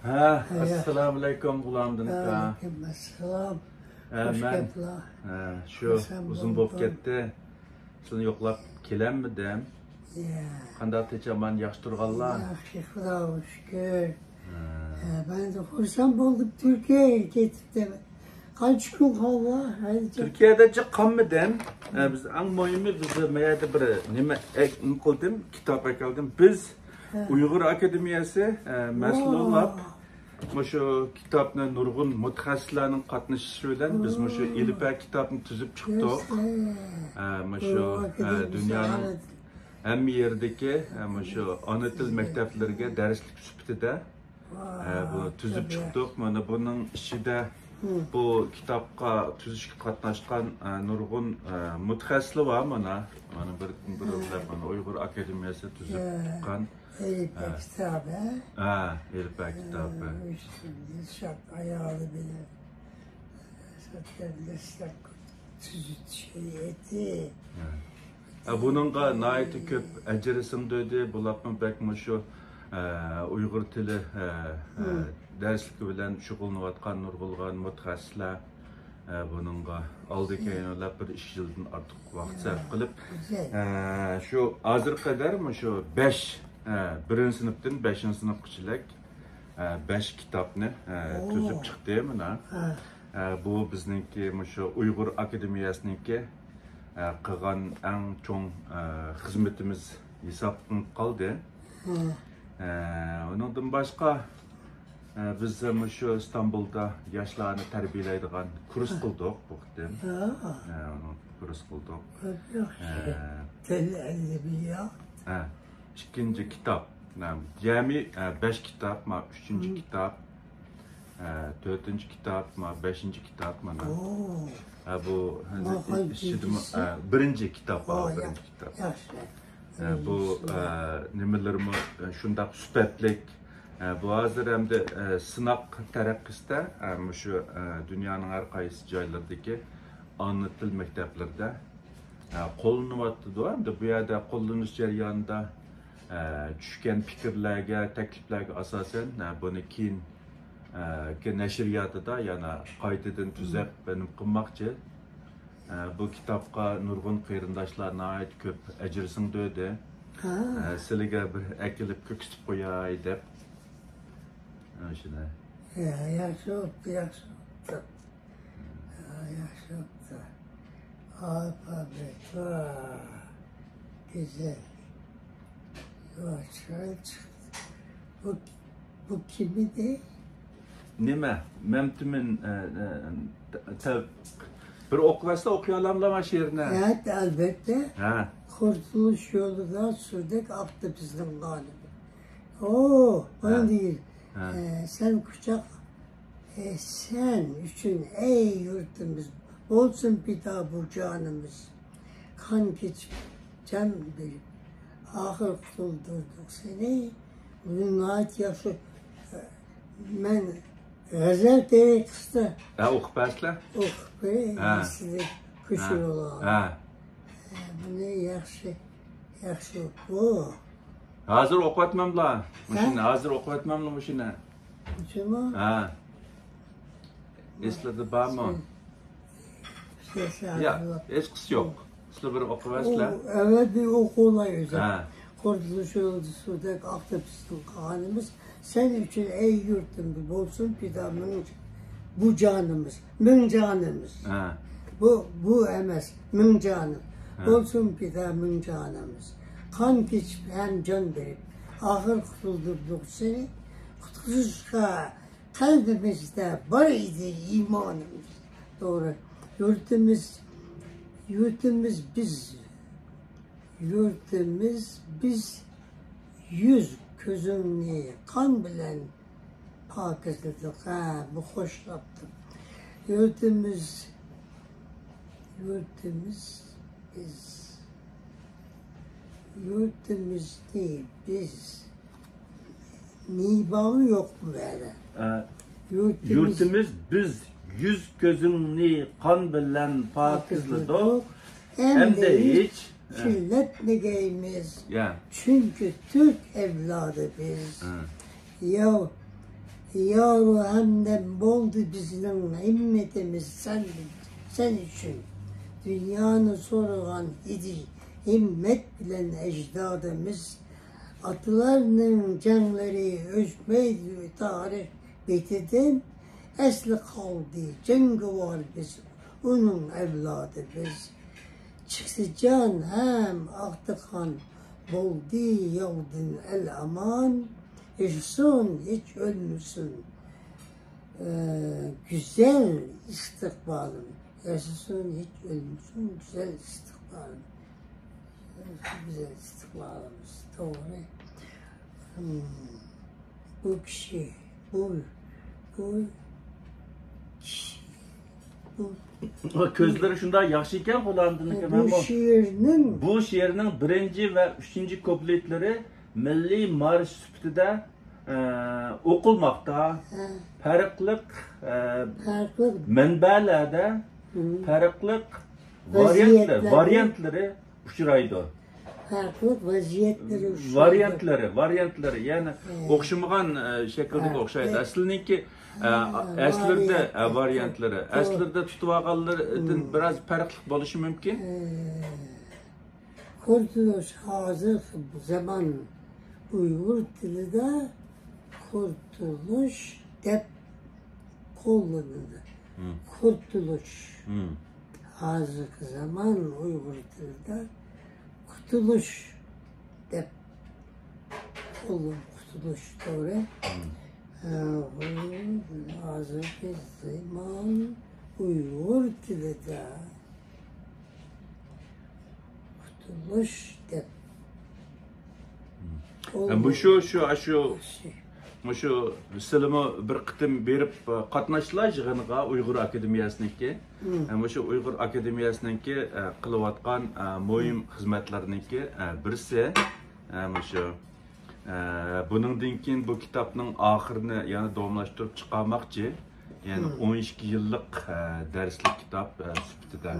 Ha, assalomu alaykum G'ulomdin aka. Assalom. Men shu uzun bo'lib ketdi. Sizni yo'qlab kelammidim. Qanday techaman yaxshi turganlar? Yaxshi, Xudoga shukr. Ben de xursand oldum Türkiye'ye ketibdi. Kaç gün kaldı? Türkiye'de çıkamadım. Biz en mühimi biz meyada bir nima qildim, kitap ekaldim. Biz Uyghur Akademiyasi mas'ullab şu kitapni nurg'un mutaxassislarning qatnashishi bilan biz şu Ilpa kitobni tuzib chiqdik. Şu dunyoning hamma yerdagi şu ona til maktablariga darslik sifatida bu tuzib chiqdik. Mana buning ichida bu kitapqa tuzishga qatnashgan nurg'un mutaxassislar var mana bir Uyghur Akademiyasi tuzib chiqqan Ilpa kitabı. Ilpa kitabı. Dilşat ayağını bile. Zaten Dilşat tuzut şey etti. Bununla nayeti köp ecerisin dedi. Bulapın pek şu Uyghur tili dersliki bilen şug'ullanayotgan nurg'ulgan mutaxassislar bununla aldı keyin bir 2 yıldan artık vaqt sarf qilib şu hozir qadar şu 5 birinci sınıftan 5. sınıfgacha 5 kitapni tuzib chiqdi mana. Bu bizniki şu Uyghur Akademiyasiniki qilgan eng cho'ng xizmatimiz hisoblanib qoldi. Undan boshqa biz şu İstanbul'da yoshlarni tarbiyalaydigan kurs qildik bu qitim. Kurs qildik. Tel edebiyat. İkinci kitap. Jami 5 kitap, 3. kitap, 4. kitap, 5. kitap mana. Bu birinci kitap. Birinci kitap. Bu nimalarımı şundaq süpetlik. Bu hazır hem de sınak taraqqisida şu dünyanın her qaysi joylaridagi ana til maktablarida qo'llanyapti ham da bu yerda qo'llanish jarayonida tushgan fikrlarga, takliflarga asosan buni keyin nashriyotida yana qaytadan tuzab benim qilmoqchi. Bu kitapqa nurg'un qarindoshlar nihoyat ko'p ajrsin dedi. Sizlarga bir akilib ko'ksitib qo'yay deb. Shunday. Yaxshi o'tdi, yaxshi o'tdi. Yaxshi o'tdi. Alfabet var. Güzel. Yavaş çıktı. Bu kimidi? Nima? Memtimin bir okuvasda okuyalamlama şiirine. Evet, elbette. Kurtuluş yolundan sürdük, aktı bizim galibi. Bana değil. Sen kucak, sen için ey yurtumuz, olsun bir daha bu canımız. Kan geçip, can verip, ahır kutuldurduk seni. Bunun ait yaşı, ben Gazel diyerek kıstı. Okupasla? Okupa, size kuşur olan. Bu ne yaxşı bu. Hazır okutmamla. Hazır okutmamla bu şuna. Mu? Esledi var mı? Ya, eskisi yok. Sizle bir okuvasla. Evet, bir okula güzel. Kurtuluş Yolcusu'daki Aktapis'in kanımız. Sen için ey yurtum olsun bir daha bu canımız, min canımız. Bu emez, min canım. Olsun bir daha min canımız. Kan geçip hem can verip, ahır kutuldurduk seni. Kutlusuzca kalbimizde var idi imanımız. Doğru. Yurtumuz biz yüz közümlü kan bilen pakizledik. Bu hoşlattım. Yurtumuz değil, biz. Nibağı yok mu böyle? Yurtumuz biz yüz gözünü kan bilen pakizledik. Hem de hiç kirletmeyeceğimiz. Çünkü Türk evladı biz. Ya Yaru hemden boldu bizden himmetimiz sen için. Dünyanı sorulan idi himmet bilen ecdadımız. Atılarının canları özmeydi tarih bitirdim. Esli kaldı cengivar biz, onun evladı biz. Çıksı can hem aktıkan boldu yavdun el aman. Yaşasın hiç ölmüşsün. Güzel istikbalım. Yaşasın hiç ölmüşsün. Güzel istikbalım. Güzel istikbalımız. Doğru. Bu kişi, bu kişi, Közleri şunda yaxşı iken kullandığını bu şiirinin birinci ve üçüncü kupletleri milli marş süptide okulmakta, farklı menbelerde, farklı varyantları uçuraydı. Farklı vaziyetleri Varyantları yani okşamagan şekilde okşaydı. Aslındaki aslında varyantları, aslında tutuvakalların biraz farklı buluşu mümkün. Kurtuluş hazır bu zaman Uygur dilinde kurtuluş dep kullanılır. Kurtuluş hazır zaman Uygur dilinde kurtuluş dep kurtuluş doğru. Hazır zaman Uygur dilinde kurtuluş dep. Bu şu silimi bir kıtım berip qatnaşlar yığınıga Uygur Akademiyasınınki. Şu Uygur Akademiyasınınki qılıvatqan muhim xizmatlarınınki birisi şu buningdan keyin bu kitapning oxirini yana davomlashtirib chiqarmoqchi. Yani 12 yillik darslik kitap sifatida.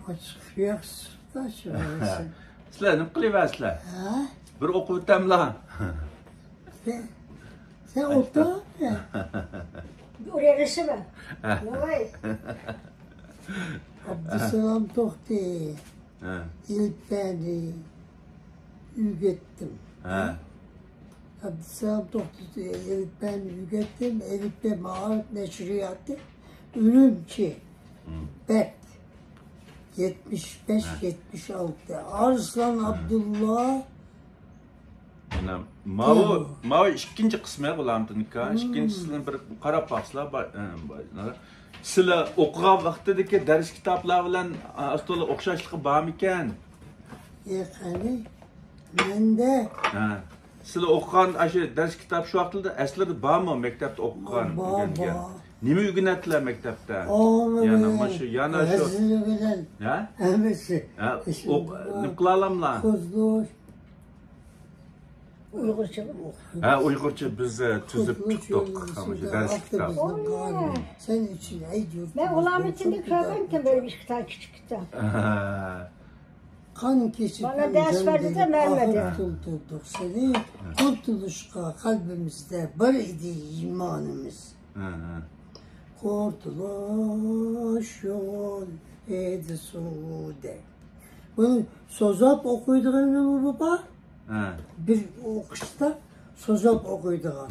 Açık yoksuz da şöyle. Sizlar nima qilyapsizlar? Bir o'qib o'tamlar. Sen otur ya. Oraya resim var. Vay. Abdüselam Tohti. İlk beni ügettim. Abdüselam Tohti ilk ben ügettim. Elif ve Maharif Neşriyatı. Ürümçi. Bet. 75-76. Arslan Abdullah. Mao ikinci kısmı bulamdınka. İkincisini bir qarab baxsizlar. Sizlar o'qigan vaqtidagi dars kitoblar bilan astola o'xshashligi bormi ekan? Qani menda sizlar o'qigan shu dars kitob shu vaqtda aslida bormi maktabda o'qigan? Nima o'rganadilar maktabda? Yana shu ha? Hammasi. Nima qila olamlar? Uygurca. Uygurca biz tuzib tutdik ders kitap. Sen için Ben ulan içinde görmedim böyle bir kitap, küçük kitap. Kan keçip bana ders verdi de vermedi. Tutulduk seni. Kurtuluşka kalbimizde var idi imanımız. Kurtuluş yol edi sude. Bunu sozap okuyduğunu mu baba? Bir okuşta sozap okuyduğunu.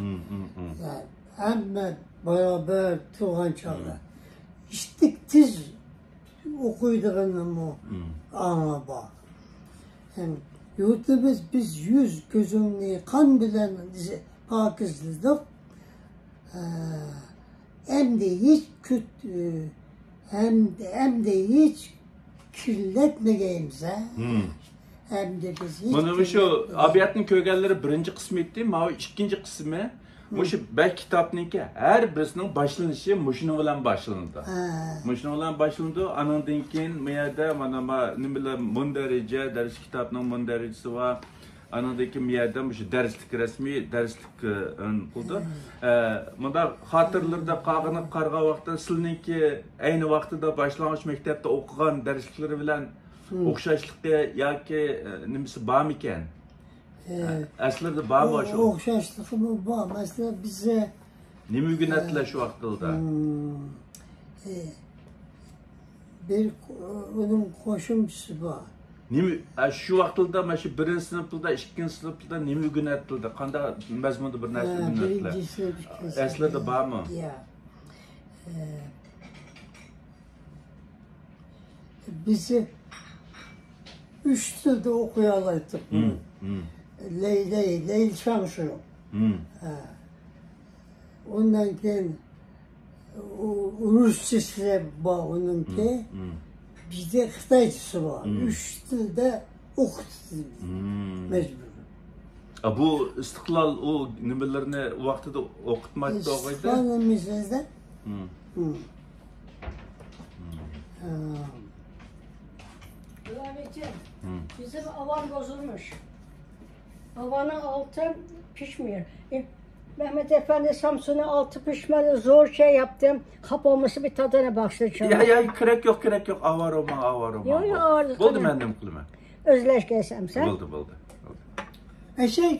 Yani hemen beraber tuğan çağda. İşte tiz okuyduğunu mu ana bak. Yani yurtımız biz yüz gözünü kan bilen pakizlidik. Hem de hiç kötü hem de hiç kirletmeyeceğimiz hem de biz hiç bunu şu abiyatın kögelleri birinci kısmı etti, mavi ikinci kısmı şu beş kitapniki her birisinin başlanışı muşunu bilen başlandı. Muşunu bilen başlandı. Anından keyin miyada mana nimala mundarija ders kitapning mundarijasi var. Anadaki miyada şu derslik resmi derslik buldu. Bunda hatırlarda qarğa vaqtda sizninki aynı vaqtida başlangıç maktabda o'qigan darsliklari bilan o'xshashlikda yoki nimasi bormi ekan? Aslida bormi shu? O'xshashlik bor. Masalan, bize Nima o'rganadilar shu vaqtda? bir onun qo'shimchisi bor. Nima shu vaqtda mana shu 1-sinfda, 2-sinfda nima o'rganadilar? Qanday mazmunda bir narsa o'rganadilar? Birinchi sinf, ikkinchi sinf. Aslida bormi? Ya. Bizi 3 tilde okuyalaydık. Leyl Şamşu. Ondan keyin Rusçası var onunki. Bizde Xitaycısı var. 3 tilde okutuldu. Mecbur. Bu istiqlol o nimalarni vaqtida o'qitmaydi o'g'ayda? İstiqlalımızda Rahmetciğim, bizim avan bozulmuş. Havanın altı pişmiyor. Mehmet Efendi Samsun'un altı pişmedi. Zor şey yaptım. Kapaması bir tadına bakıştıracağım. Ya gerek yok. Avaroma. Yok, ağırlık Bo'ldi, tabii. men nima qilaman? Özleş gelsem sen. Bo'ldi.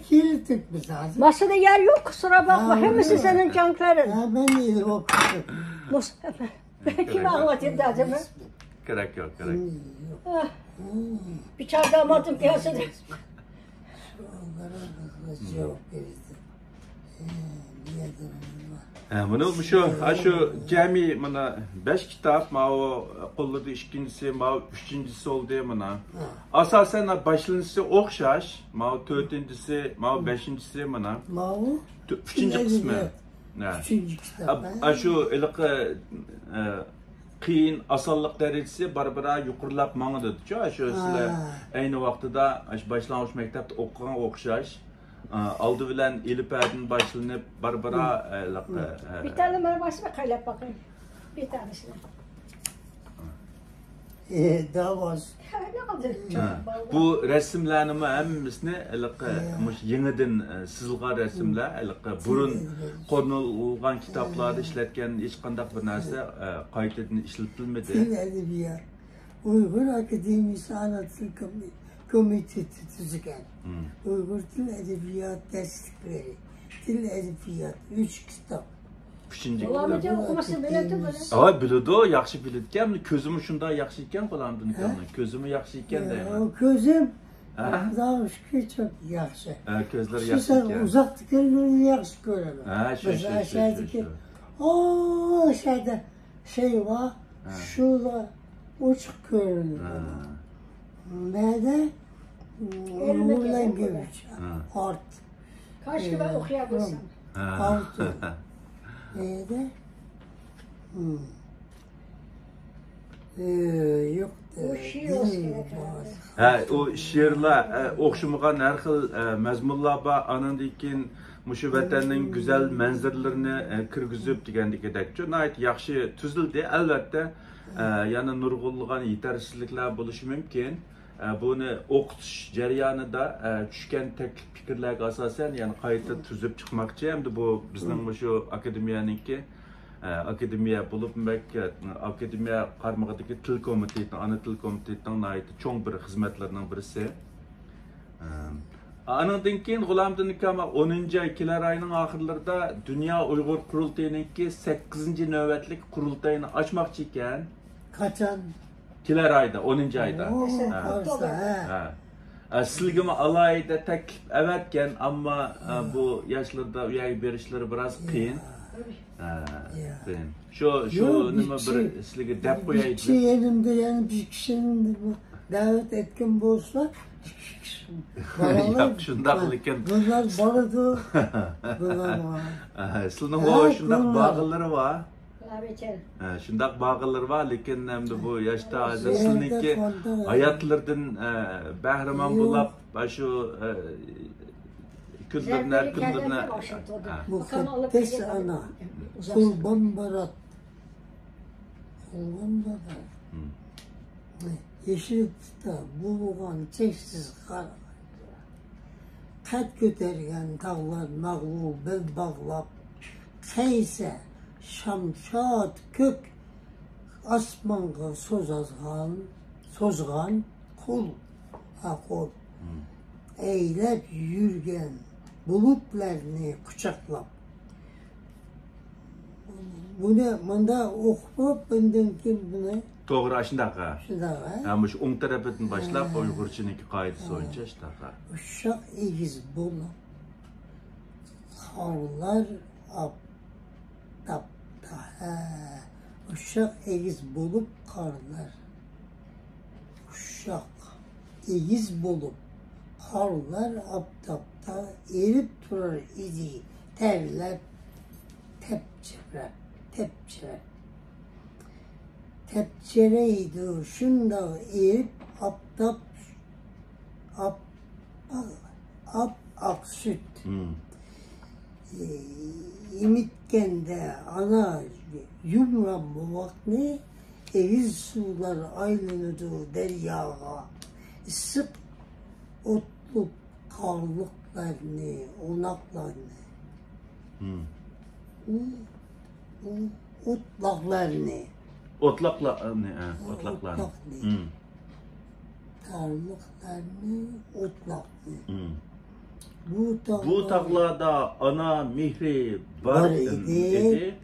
kilittik biz lazım. Masada yer yok, kusura bakma. Hepsi senin cankların. Ha, ben de okudum. Mustafa. Ben kime anlatayım dedim mi? Gerek yok. Ah. Bir çay damadım piyasada. Onlara cevap verirdi. Niye durum var? Şu cami mana 5 kitap, mao qo'lida ikkinchisi, mao uchinchisi oldu mana. Asasen başlanışı o'xshash, mao 4-si, mao 5-si mana. Mao? 3-chi qismi. Üçüncü kitap. Şu iliqi qiyin osonlik darajasi barbara yuqorilab mangdi-ku. Shu sizlar ayni vaqtida boshlang'ich maktabda o'qigan o'xshash. Aldı bilen ilipədin başlanıp barbara Bir tane merhaba kaylap bakayım. Bir tanesine. Daha var. Ne kadar bu resimlerini hemmisini yeniden sızılgan resimler, burun konulgan kitaplarda işletken hiç kandak bir narsa kayıtedin işletilmedi. Dil edebiyat. Uygur Akademisi Anadolu Komitesi tüzüken. Uygur Dil Edebiyat Derslikleri. Dil Edebiyat 3 kitap. Üçüncü Ulan kitap. okuması bilirdi böyle. Ama bilirdi o, yaxşı bilirken, gözümü şunda yaxşı iken kullandım. Gözümü yaxşı iken de. O gözüm daha şükür çok yaxşı. Gözler Şu yaxşı sen iken. uzaktakileri yaxşı göremem. Mesela aşağıdaki o aşağıda şey var. Şurada uçuk görünür. Nerede? Uğurlan Gümüş. Art. Kaç gibi okuyabilsem. Altı. Nerede? Yok. O şiir olsun gerek. O şiirler, okşamagan her xil mazmunlar var. Anından keyin mushu vatanning güzel manzaralarini kirgizib degandek. Nəhayət yaxşı tuzildi. Albatta, yana nurg'unlagan yetersizliklar bo'lishi mumkin. Bunu o'qitish jarayonida tushgan taklif fikrlarga asosan, ya'ni qayta tuzib chiqmoqchi. Hamda bu bizning shu akademiyaniki akademiya bo'lib, akademiya qarmog'idagi til komiteti, ana til komitetining nəhayət cho'ng bir xizmatlarining birisi. Anından keyin G'ulomdin akama 10 kelar ayning oxirlarida Dünya Uyg'ur qurultayiniki 8 navbatlik qurultayini ochmoqchi ekan. Qachon? Kelar ayda, 10 ayda. Sizga alayda taklif avatgan, ammo bu yoshlarda uyaga berishlari biroz qiyin. Şu nima bir sizga deb qo'yaydi. Bir yerimde yani bir kişinin davet etken bo'lsa Yok, şundaq lekin. Bunlar baradı. Bunlar var. Sizning o shundaq bag'illari var. Shundaq bag'illari var, lekin endi bu yoshda sizniki hayotlardan bahramand bo'lib, shu kunlarni Mukaddes ana. Kurban Barat. Kurban Barat. Yeşillikte bulgan çeksiz kar. Kat götürgen dağlar mağlub bel bağlap. Kayse şamşat kök asmanga sozgan kul, kul. Eylep yürgen bulutlarını kucaklap. Bunu bunda okup bundan kim bunu? Doğru aşındaqa. Şundağa. Yani şu on tarafından başlap Uygurçunun kaidesi oyunca iştaqa. Uşak egiz bulup karlar aptapta. Uşak egiz bulup karlar. Uşak egiz bulup karlar aptapta erip durur idi. Terler tepçirep. Tepçireydi şunda erip aptap ak süt. İmitkende ana yumran bu vakti eviz sular ayrıldı deryağa. Sık otlu karlıklarını, onaklarını. Otlaklarını. Otlaklarını. Tarlıklarını, otlaklarını. Bu tağlarda ana mihri var idi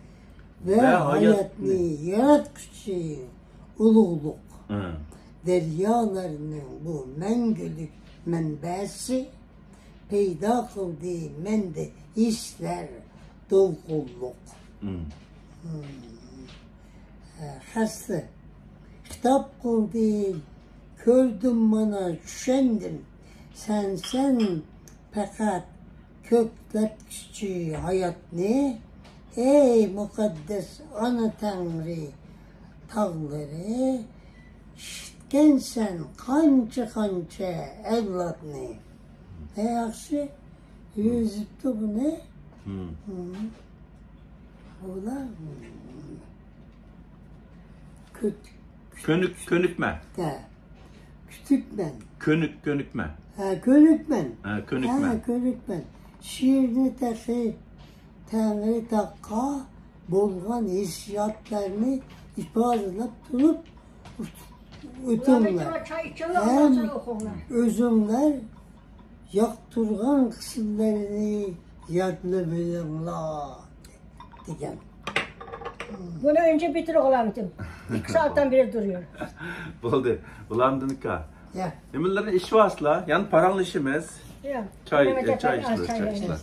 ve hayatını yaratçı ululuk. Deryalarının bu mengülük menbesi peyda kıldığı mende hisler dolgulluk. Hasta kitap kıldı, kördüm bana düşendim. Sen fakat kökletçi hayat ne? Ey mukaddes ana Tanrı tağları işitken sen kança evlat ne? Yakşı yüzüttü bu ne? Ola Könükme. Kütükmen. Könükme. Könükmen. Könükme. Könükmen. Şiirini Tanrı takka bolgan hissiyatlarını ifade durup ötümler. Hem özümler yakturgan kısımlarını yadlı bilirler. Diyeceğim. Bunu önce bitir oğlandım. 2 saatten beri duruyor. Oldu. Ulandın ka. Ya. Emirlerin işi vasla. Yani paranlı işimiz. Ya. Çay içilir.